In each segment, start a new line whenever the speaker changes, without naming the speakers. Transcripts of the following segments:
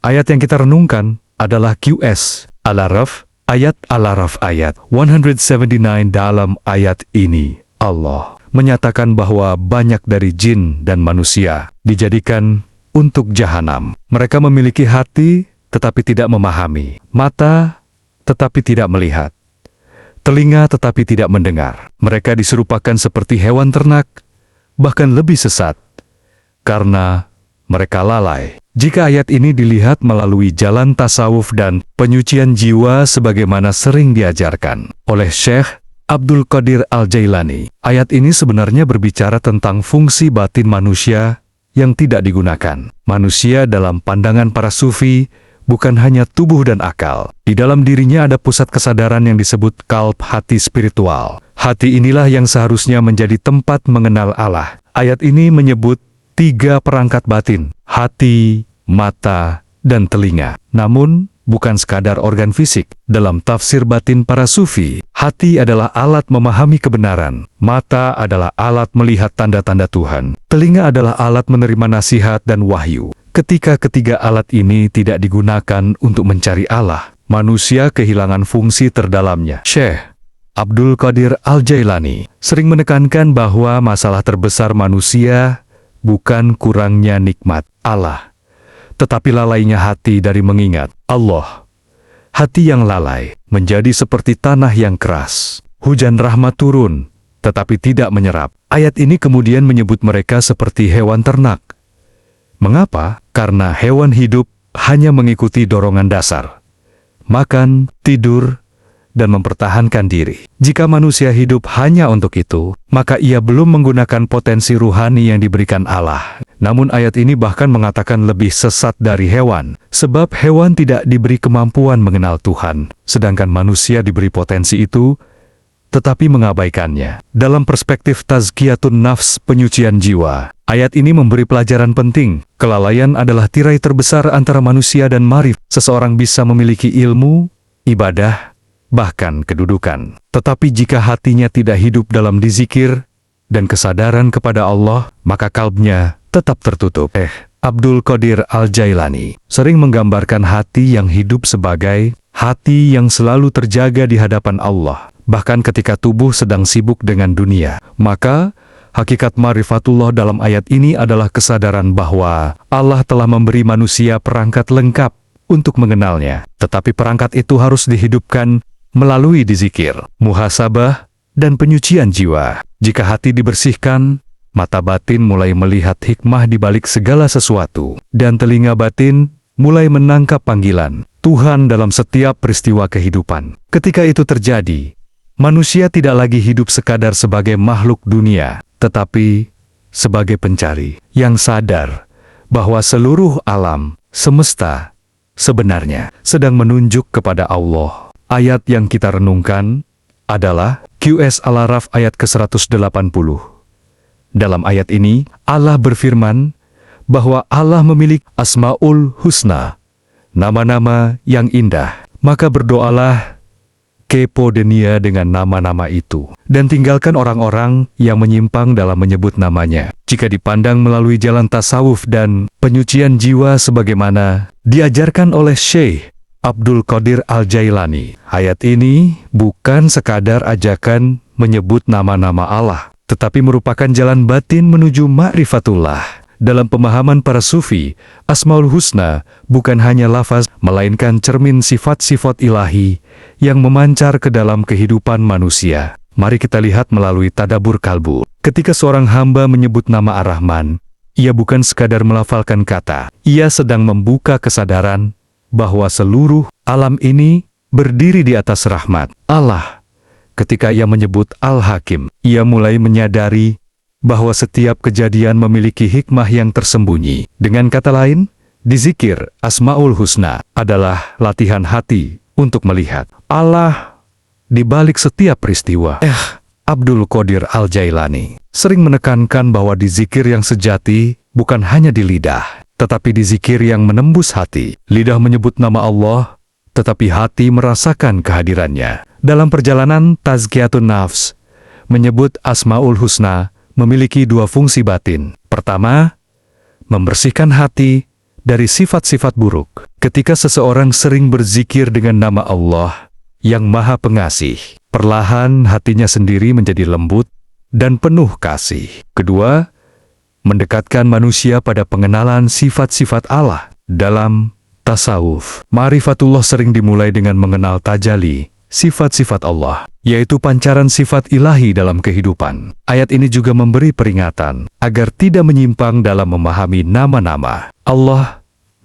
Ayat yang kita renungkan adalah QS Al-A'raf ayat 179. Dalam ayat ini, Allah menyatakan bahwa banyak dari jin dan manusia dijadikan untuk jahanam. Mereka memiliki hati tetapi tidak memahami, mata tetapi tidak melihat, telinga tetapi tidak mendengar. Mereka diserupakan seperti hewan ternak, bahkan lebih sesat, karena mereka lalai. Jika ayat ini dilihat melalui jalan tasawuf dan penyucian jiwa sebagaimana sering diajarkan oleh Syekh Abdul Qadir Al-Jailani, ayat ini sebenarnya berbicara tentang fungsi batin manusia yang tidak digunakan. Manusia dalam pandangan para sufi bukan hanya tubuh dan akal. Di dalam dirinya ada pusat kesadaran yang disebut kalb, hati spiritual. Hati inilah yang seharusnya menjadi tempat mengenal Allah. Ayat ini menyebut 3 perangkat batin: hati, mata, dan telinga. Namun, bukan sekadar organ fisik. Dalam tafsir batin para sufi, hati adalah alat memahami kebenaran, mata adalah alat melihat tanda-tanda Tuhan, telinga adalah alat menerima nasihat dan wahyu. Ketika ketiga alat ini tidak digunakan untuk mencari Allah, manusia kehilangan fungsi terdalamnya. Syekh Abdul Qadir Al-Jailani sering menekankan bahwa masalah terbesar manusia bukan kurangnya nikmat Allah, tetapi lalainya hati dari mengingat Allah. Hati yang lalai menjadi seperti tanah yang keras. Hujan rahmat turun, tetapi tidak menyerap. Ayat ini kemudian menyebut mereka seperti hewan ternak. Mengapa? Karena hewan hidup hanya mengikuti dorongan dasar: makan, tidur, dan mempertahankan diri. Jika manusia hidup hanya untuk itu, maka ia belum menggunakan potensi ruhani yang diberikan Allah. Namun ayat ini bahkan mengatakan lebih sesat dari hewan, sebab hewan tidak diberi kemampuan mengenal Tuhan, sedangkan manusia diberi potensi itu, tetapi mengabaikannya. Dalam perspektif tazkiyatun nafs, penyucian jiwa, ayat ini memberi pelajaran penting. Kelalaian adalah tirai terbesar antara manusia dan marif. Seseorang bisa memiliki ilmu, ibadah, bahkan kedudukan. Tetapi jika hatinya tidak hidup dalam dizikir dan kesadaran kepada Allah, maka kalbnya tetap tertutup. Abdul Qadir Al-Jailani sering menggambarkan hati yang hidup sebagai hati yang selalu terjaga di hadapan Allah, bahkan ketika tubuh sedang sibuk dengan dunia. Maka, hakikat marifatullah dalam ayat ini adalah kesadaran bahwa Allah telah memberi manusia perangkat lengkap untuk mengenalnya, tetapi perangkat itu harus dihidupkan melalui dizikir, muhasabah, dan penyucian jiwa. Jika hati dibersihkan, mata batin mulai melihat hikmah di balik segala sesuatu, dan telinga batin mulai menangkap panggilan Tuhan dalam setiap peristiwa kehidupan. Ketika itu terjadi, manusia tidak lagi hidup sekadar sebagai makhluk dunia, tetapi sebagai pencari yang sadar bahwa seluruh alam semesta sebenarnya sedang menunjuk kepada Allah. Ayat yang kita renungkan adalah QS Al-A'raf ayat ke-180. Dalam ayat ini, Allah berfirman bahwa Allah memiliki Asmaul Husna, nama-nama yang indah. Maka berdoalah kepo dunia dengan nama-nama itu, dan tinggalkan orang-orang yang menyimpang dalam menyebut namanya. Jika dipandang melalui jalan tasawuf dan penyucian jiwa sebagaimana diajarkan oleh Syekh Abdul Qadir Al-Jailani, ayat ini bukan sekadar ajakan menyebut nama-nama Allah, tetapi merupakan jalan batin menuju ma'rifatullah. Dalam pemahaman para sufi, Asmaul Husna bukan hanya lafaz, melainkan cermin sifat-sifat ilahi yang memancar ke dalam kehidupan manusia. Mari kita lihat melalui tadabur kalbu. Ketika seorang hamba menyebut nama Ar-Rahman, ia bukan sekadar melafalkan kata. Ia sedang membuka kesadaran bahwa seluruh alam ini berdiri di atas rahmat Allah. Ketika ia menyebut Al-Hakim, ia mulai menyadari bahwa setiap kejadian memiliki hikmah yang tersembunyi. Dengan kata lain, dizikir Asmaul Husna adalah latihan hati untuk melihat Allah di balik setiap peristiwa. Abdul Qadir Al-Jailani sering menekankan bahwa dizikir yang sejati bukan hanya di lidah, tetapi dizikir yang menembus hati. Lidah menyebut nama Allah, tetapi hati merasakan kehadirannya. Dalam perjalanan tazkiyatun nafs, menyebut Asmaul Husna memiliki 2 fungsi batin. Pertama, membersihkan hati dari sifat-sifat buruk. Ketika seseorang sering berzikir dengan nama Allah yang Maha Pengasih, perlahan hatinya sendiri menjadi lembut dan penuh kasih. Kedua, mendekatkan manusia pada pengenalan sifat-sifat Allah. Dalam tasawuf, ma'rifatullah sering dimulai dengan mengenal tajalli, sifat-sifat Allah, yaitu pancaran sifat ilahi dalam kehidupan. Ayat ini juga memberi peringatan agar tidak menyimpang dalam memahami nama-nama Allah.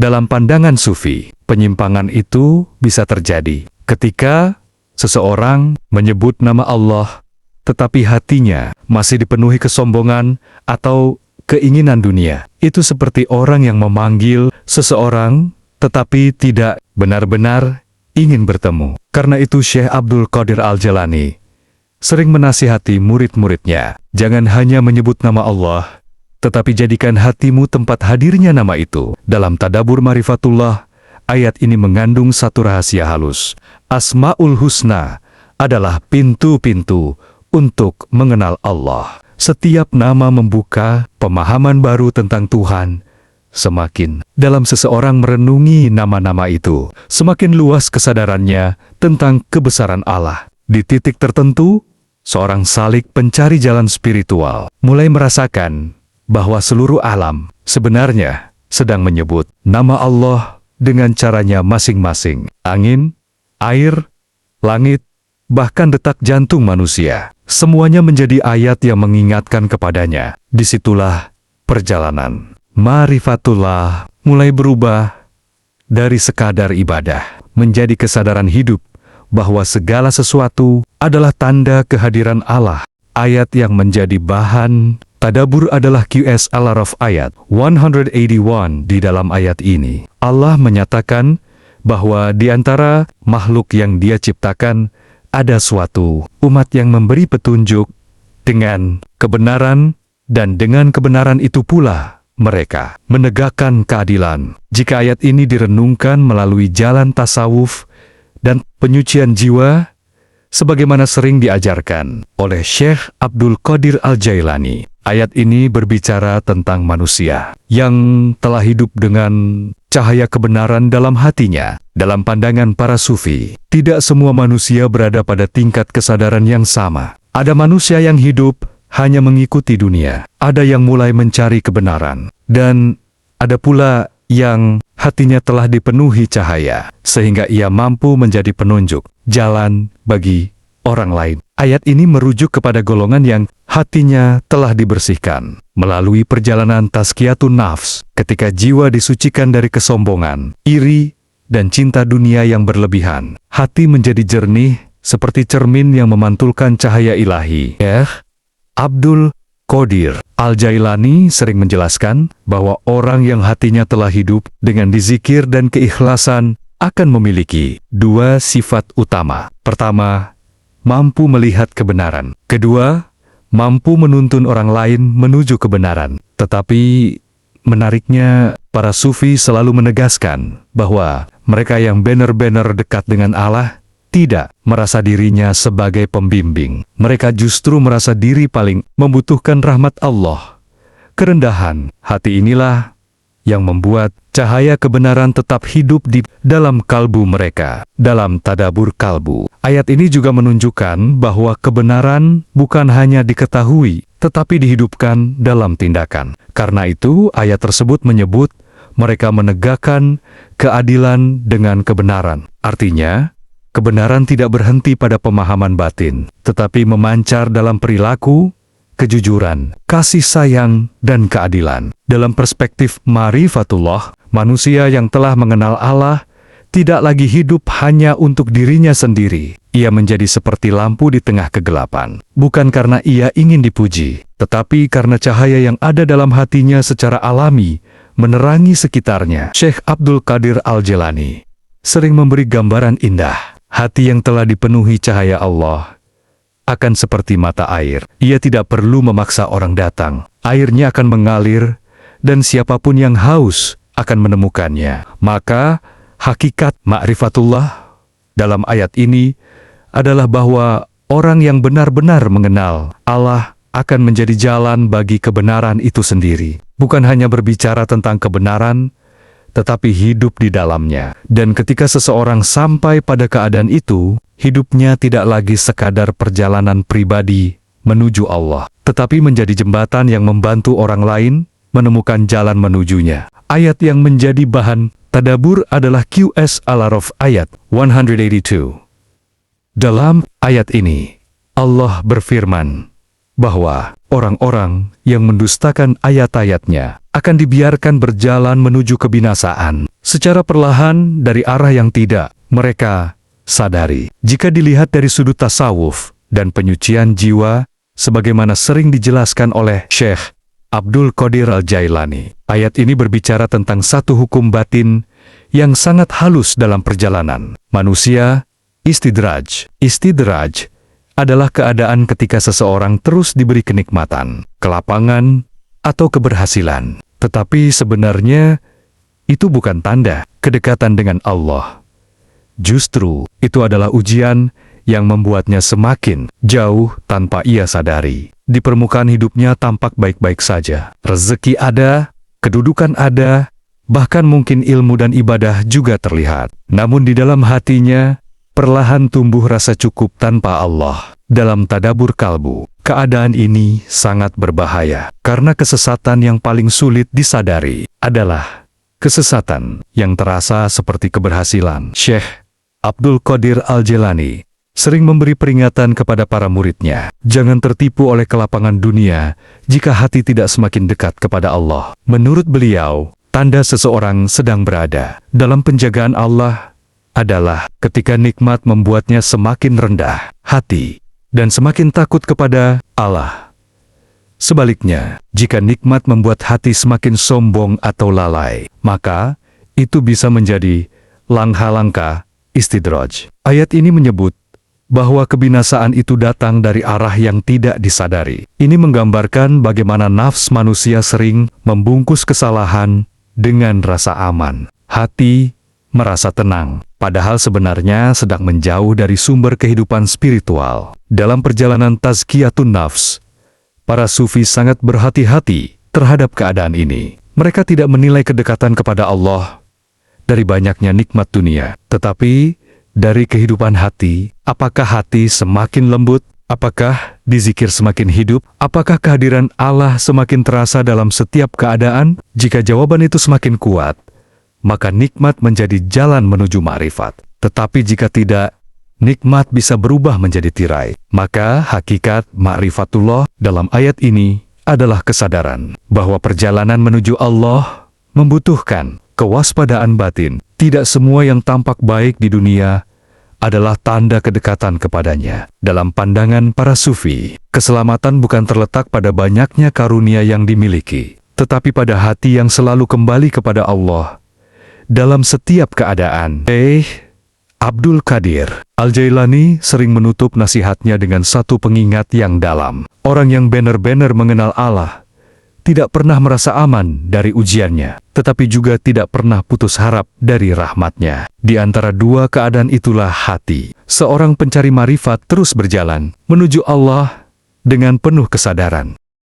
Dalam pandangan sufi, penyimpangan itu bisa terjadi ketika seseorang menyebut nama Allah, tetapi hatinya masih dipenuhi kesombongan atau keinginan dunia. Itu seperti orang yang memanggil seseorang, tetapi tidak benar-benar ingin bertemu. Karena itu Syekh Abdul Qadir Al-Jailani sering menasihati murid-muridnya, jangan hanya menyebut nama Allah, tetapi jadikan hatimu tempat hadirnya nama itu. Dalam Tadabbur Ma'rifatullah, ayat ini mengandung satu rahasia halus. Asma'ul Husna adalah pintu-pintu untuk mengenal Allah. Setiap nama membuka pemahaman baru tentang Tuhan. Semakin dalam seseorang merenungi nama-nama itu, semakin luas kesadarannya tentang kebesaran Allah. Di titik tertentu, seorang salik pencari jalan spiritual mulai merasakan bahwa seluruh alam sebenarnya sedang menyebut nama Allah dengan caranya masing-masing. Angin, air, langit, bahkan detak jantung manusia, semuanya menjadi ayat yang mengingatkan kepadanya. Disitulah perjalanan ma'rifatullah mulai berubah dari sekadar ibadah menjadi kesadaran hidup bahwa segala sesuatu adalah tanda kehadiran Allah. Ayat yang menjadi bahan tadabbur adalah QS Al-Araf ayat 181. Di dalam ayat ini, Allah menyatakan bahwa di antara makhluk yang Dia ciptakan, ada suatu umat yang memberi petunjuk dengan kebenaran, dan dengan kebenaran itu pula mereka menegakkan keadilan. Jika ayat ini direnungkan melalui jalan tasawuf dan penyucian jiwa, sebagaimana sering diajarkan oleh Syekh Abdul Qadir Al-Jailani, ayat ini berbicara tentang manusia yang telah hidup dengan cahaya kebenaran dalam hatinya. Dalam pandangan para sufi, tidak semua manusia berada pada tingkat kesadaran yang sama. Ada manusia yang hidup hanya mengikuti dunia, ada yang mulai mencari kebenaran, dan ada pula yang hatinya telah dipenuhi cahaya, sehingga ia mampu menjadi penunjuk jalan bagi orang lain. Ayat ini merujuk kepada golongan yang hatinya telah dibersihkan melalui perjalanan tazkiyatun nafs, ketika jiwa disucikan dari kesombongan, iri, dan cinta dunia yang berlebihan. Hati menjadi jernih seperti cermin yang memantulkan cahaya ilahi. Abdul Qadir Al-Jailani sering menjelaskan bahwa orang yang hatinya telah hidup dengan dizikir dan keikhlasan akan memiliki dua sifat utama. Pertama, mampu melihat kebenaran. Kedua, mampu menuntun orang lain menuju kebenaran. Tetapi menariknya, para sufi selalu menegaskan bahwa mereka yang benar-benar dekat dengan Allah tidak merasa dirinya sebagai pembimbing. Mereka justru merasa diri paling membutuhkan rahmat Allah. Kerendahan hati inilah yang membuat cahaya kebenaran tetap hidup di dalam kalbu mereka. Dalam Tadabbur Kalbu, ayat ini juga menunjukkan bahwa kebenaran bukan hanya diketahui, tetapi dihidupkan dalam tindakan. Karena itu, ayat tersebut menyebut mereka menegakkan keadilan dengan kebenaran. Artinya, kebenaran tidak berhenti pada pemahaman batin, tetapi memancar dalam perilaku, kejujuran, kasih sayang, dan keadilan. Dalam perspektif ma'rifatullah, manusia yang telah mengenal Allah tidak lagi hidup hanya untuk dirinya sendiri. Ia menjadi seperti lampu di tengah kegelapan, bukan karena ia ingin dipuji, tetapi karena cahaya yang ada dalam hatinya secara alami menerangi sekitarnya. Syekh Abdul Qadir Al-Jailani sering memberi gambaran indah. Hati yang telah dipenuhi cahaya Allah akan seperti mata air. Ia tidak perlu memaksa orang datang. Airnya akan mengalir, dan siapapun yang haus akan menemukannya. Maka, hakikat ma'rifatullah dalam ayat ini adalah bahwa orang yang benar-benar mengenal Allah akan menjadi jalan bagi kebenaran itu sendiri. Bukan hanya berbicara tentang kebenaran, tetapi hidup di dalamnya. Dan ketika seseorang sampai pada keadaan itu, hidupnya tidak lagi sekadar perjalanan pribadi menuju Allah, tetapi menjadi jembatan yang membantu orang lain menemukan jalan menujunya. Ayat yang menjadi bahan tadabbur adalah QS Al-A'raf ayat 182. Dalam ayat ini, Allah berfirman bahwa orang-orang yang mendustakan ayat-ayatnya akan dibiarkan berjalan menuju kebinasaan secara perlahan dari arah yang tidak mereka sadari. Jika dilihat dari sudut tasawuf dan penyucian jiwa, sebagaimana sering dijelaskan oleh Syekh Abdul Qadir Al-Jailani, ayat ini berbicara tentang satu hukum batin yang sangat halus dalam perjalanan manusia. Istidraj adalah keadaan ketika seseorang terus diberi kenikmatan, kelapangan, atau keberhasilan. Tetapi sebenarnya itu bukan tanda kedekatan dengan Allah. Justru itu adalah ujian yang membuatnya semakin jauh tanpa ia sadari. Di permukaan hidupnya tampak baik-baik saja. Rezeki ada, kedudukan ada, bahkan mungkin ilmu dan ibadah juga terlihat. Namun di dalam hatinya, perlahan tumbuh rasa cukup tanpa Allah. Dalam tadabbur kalbu, keadaan ini sangat berbahaya, karena kesesatan yang paling sulit disadari adalah kesesatan yang terasa seperti keberhasilan. Syekh Abdul Qadir Al-Jailani sering memberi peringatan kepada para muridnya, jangan tertipu oleh kelapangan dunia jika hati tidak semakin dekat kepada Allah. Menurut beliau, tanda seseorang sedang berada dalam penjagaan Allah adalah ketika nikmat membuatnya semakin rendah hati dan semakin takut kepada Allah. Sebaliknya, jika nikmat membuat hati semakin sombong atau lalai, maka itu bisa menjadi langkah-langkah istidraj. Ayat ini menyebut bahwa kebinasaan itu datang dari arah yang tidak disadari. Ini menggambarkan bagaimana nafs manusia sering membungkus kesalahan dengan rasa aman. Hati merasa tenang, padahal sebenarnya sedang menjauh dari sumber kehidupan spiritual. Dalam perjalanan tazkiyatun nafs, para sufi sangat berhati-hati terhadap keadaan ini. Mereka tidak menilai kedekatan kepada Allah dari banyaknya nikmat dunia, tetapi dari kehidupan hati. Apakah hati semakin lembut? Apakah dizikir semakin hidup? Apakah kehadiran Allah semakin terasa dalam setiap keadaan? Jika jawaban itu semakin kuat, maka nikmat menjadi jalan menuju ma'rifat. Tetapi jika tidak, nikmat bisa berubah menjadi tirai. Maka hakikat ma'rifatullah dalam ayat ini adalah kesadaran bahwa perjalanan menuju Allah membutuhkan kewaspadaan batin. Tidak semua yang tampak baik di dunia adalah tanda kedekatan kepadanya. Dalam pandangan para sufi, keselamatan bukan terletak pada banyaknya karunia yang dimiliki, tetapi pada hati yang selalu kembali kepada Allah dalam setiap keadaan. Abdul Qadir Al-Jailani sering menutup nasihatnya dengan satu pengingat yang dalam. Orang yang benar-benar mengenal Allah tidak pernah merasa aman dari ujiannya, tetapi juga tidak pernah putus harap dari rahmatnya. Di antara dua keadaan itulah hati seorang pencari marifat terus berjalan menuju Allah dengan penuh kesadaran